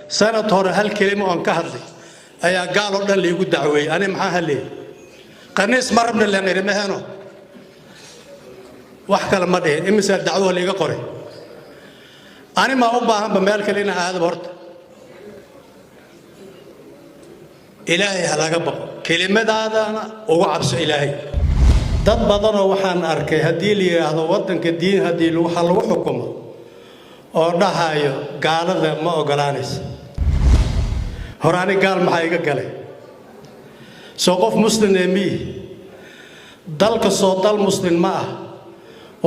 سنة هور هالكلمة أن كهذي أي قالوا لنا اللي يقول دعوي أنا معها ليه قنيس مر من اللي نرمي هنا وحكى لما ده إمسى الدعوة اللي قري أنا ما أبغى بمالك لنا هذا برد إلهي هلا قبل كلمة هذا أنا وعبس إلهي dad badan oo waxaan arkay hadii la yiraahdo wadanka diin hadii waxa lagu xukumo oo dhahayo gaalada ma ogolaanayso horaani gaal maxay iga galay soo qof muslimeemi dalka soo dal muslim ma ah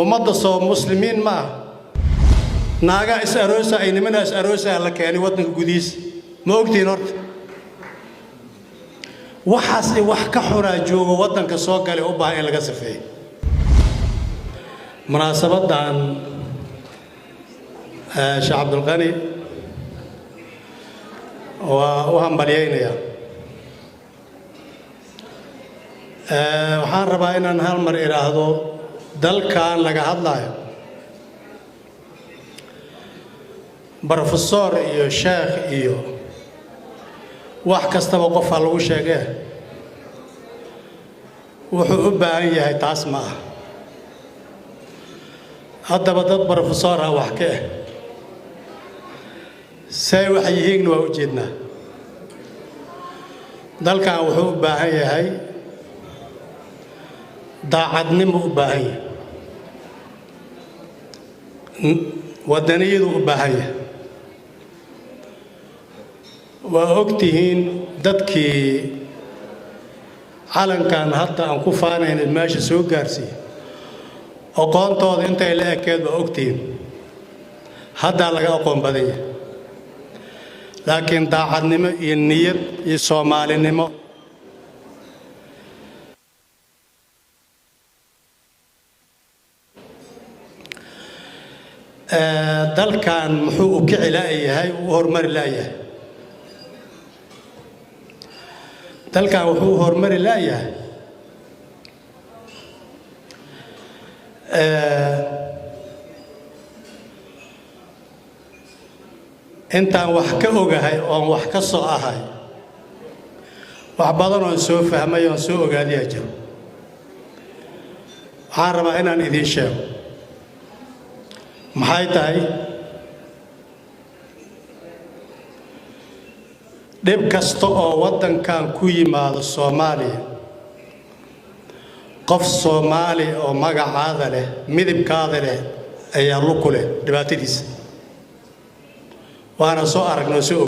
umada soo muslimiin ma ah naaga is aroosa ay nimana is aroosa la keenay wadanka gudiis ma ogtiin horta waxaas wax ka xoraa joogo wadanka soo galay u baahan in laga safeeyo munaasabadan Sheikh Abdul Ghani waxaan balyeynaya waxaan rabaa inaan hal mar iraahdo dalkan laga hadlayo professor iyo sheekh iyo wax kastaba qof lagu sheegay wuxuu u baahan yahay taas ma ah haddaba dad professor ah wax ka say wax yihiin waa u jeednaa dalkan wuxuu u baahan yahay daacadnimo u baahan yahay wadaniyadu u baahan yahay وأكتهين دتكي علن كان حتى أن كفانين الماشي سوق جارسي أقام طاد أنت إلى أكيد وأكتهين هذا لقى أقام بديه لكن داعد نما النير الصومالي نما دل كان محوق كعلاء هاي وهرمر لايه dalkan wuxuu horumar ilaayahay intaan wax ka ogahay oo wax ka soo ahay wax badan oo soo fahmay oo soo ogaadiya jiro waxaan rabaa inaan idin sheego maxay tahay dib kasta oo wadankan ku yimaado Soomaaliya qof Soomaali oo magacaada leh midibkaada leh ayaa lu kulay dhibaatadiisa waana soo aragnay soo